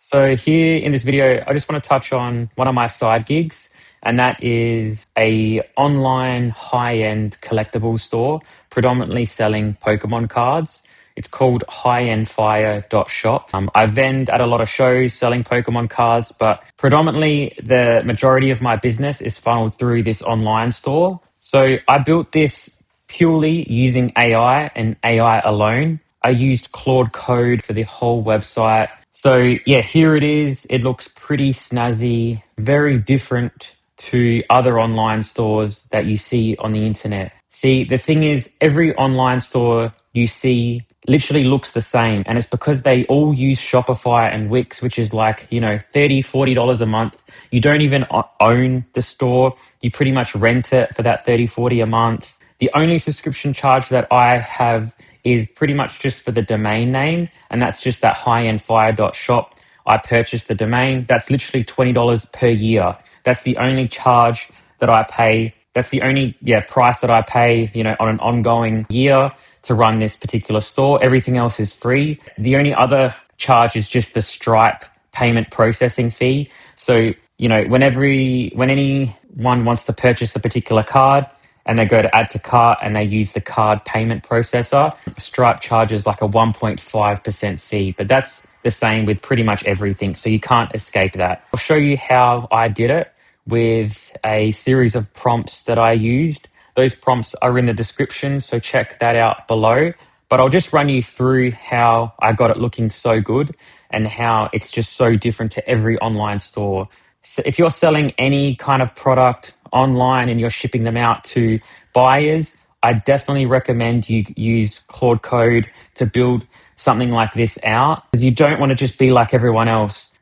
So here in this video, I just want to touch on one of my side gigs, and that is a online high-end collectibles store, predominantly selling Pokemon cards. It's called highendfire.shop. I vend at a lot of shows selling Pokemon cards, but predominantly the majority of my business is funneled through this online store. So I built this purely using AI and AI alone. I used Claude Code for the whole website. So yeah, here it is. It looks pretty snazzy, very different to other online stores that you see on the internet. See, the thing is, every online store you see literally looks the same. And it's because they all use Shopify and Wix, which is like, $30, $40 a month. You don't even own the store. You pretty much rent it for that 30, 40 a month. The only subscription charge that I have is pretty much just for the domain name, and that's just that highendfire.shop. I purchased the domain. That's literally $20 per year. That's the only charge that I pay. That's the only price that I pay, on an ongoing year to run this particular store. Everything else is free. The only other charge is just the Stripe payment processing fee. So, when anyone wants to purchase a particular card, and they go to add to cart and they use the card payment processor, Stripe charges like a 1.5% fee, but that's the same with pretty much everything. So you can't escape that. I'll show you how I did it with a series of prompts that I used. Those prompts are in the description, so check that out below. But I'll just run you through how I got it looking so good and how it's just so different to every online store. So if you're selling any kind of product online and you're shipping them out to buyers, I definitely recommend you use Claude Code to build something like this out, because you don't want to just be like everyone else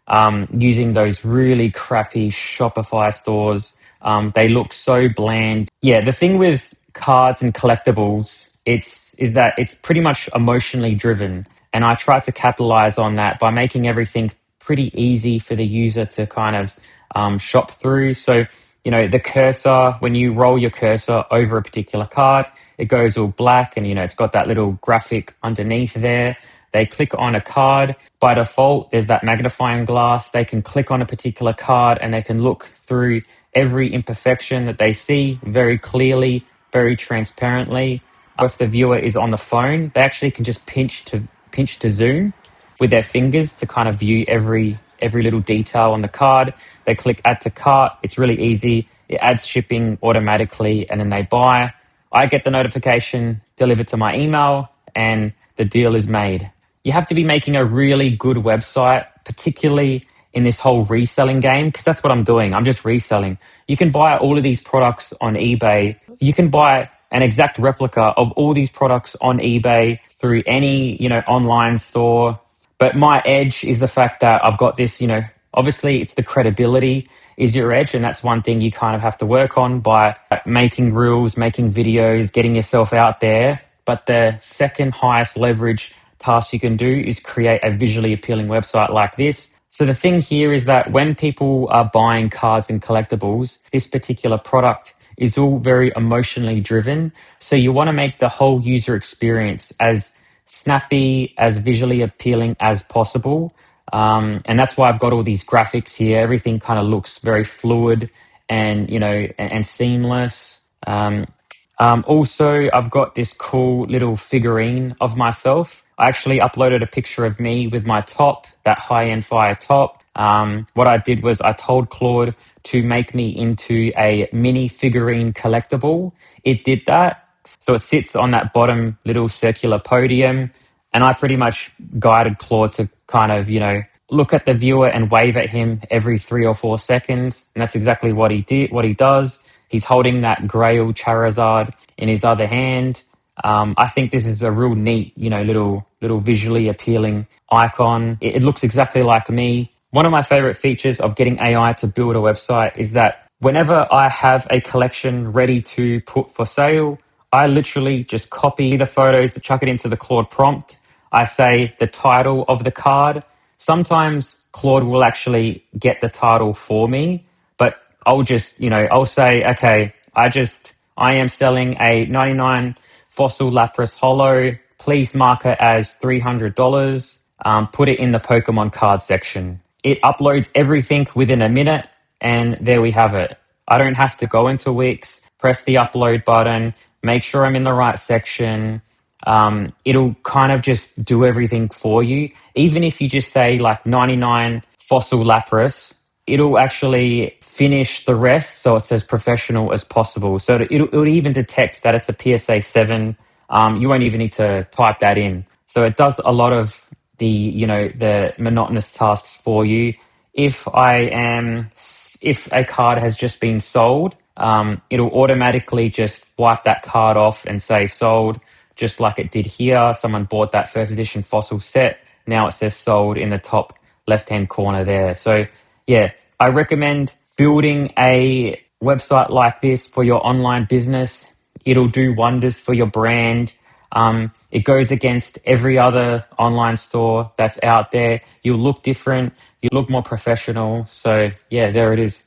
using those really crappy Shopify stores. They look so bland. Yeah, the thing with cards and collectibles, is that it's pretty much emotionally driven. And I try to capitalize on that by making everything pretty easy for the user to kind of shop through. So, the cursor, when you roll your cursor over a particular card, it goes all black and, it's got that little graphic underneath there. They click on a card. By default, there's that magnifying glass. They can click on a particular card and they can look through every imperfection that they see very clearly, very transparently. If the viewer is on the phone, they actually can just pinch to zoom with their fingers to kind of view every little detail on the card. They click add to cart. It's really easy. It adds shipping automatically and then they buy. I get the notification delivered to my email and the deal is made. You have to be making a really good website, particularly in this whole reselling game, because that's what I'm doing. I'm just reselling. You can buy all of these products on eBay. You can buy an exact replica of all these products on eBay through any, online store. But my edge is the fact that I've got this, obviously it's the credibility is your edge. And that's one thing you kind of have to work on by making reels, making videos, getting yourself out there. But the second highest leverage task you can do is create a visually appealing website like this. So the thing here is that when people are buying cards and collectibles, this particular product is all very emotionally driven. So you want to make the whole user experience as snappy, as visually appealing as possible. And that's why I've got all these graphics here. Everything kind of looks very fluid and, and seamless. Also, I've got this cool little figurine of myself. I actually uploaded a picture of me with my top, that high-end fire top. What I did was I told Claude to make me into a mini figurine collectible. It did that. So it sits on that bottom little circular podium. And I pretty much guided Claude to kind of, look at the viewer and wave at him every 3 or 4 seconds. And that's exactly what he did, what he does. He's holding that Grail Charizard in his other hand. I think this is a real neat, little visually appealing icon. It looks exactly like me. One of my favorite features of getting AI to build a website is that whenever I have a collection ready to put for sale, I literally just copy the photos, chuck it into the Claude prompt. I say the title of the card. Sometimes Claude will actually get the title for me, but I'll just, I'll say, okay, I am selling a 99 Fossil Lapras Holo. Please mark it as $300. Put it in the Pokemon card section. it uploads everything within a minute, and there we have it. I don't have to go into Wix, press the upload button, make sure I'm in the right section. It'll kind of just do everything for you. Even if you just say like 99 fossil lapras, it'll actually finish the rest so it's as professional as possible. So it'll even detect that it's a PSA 7. You won't even need to type that in. So it does a lot of the monotonous tasks for you. If a card has just been sold, it'll automatically just wipe that card off and say sold, just like it did here. Someone bought that first edition fossil set. Now it says sold in the top left-hand corner there. So yeah, I recommend building a website like this for your online business. It'll do wonders for your brand. It goes against every other online store that's out there. You'll look different. You look more professional. So yeah, there it is.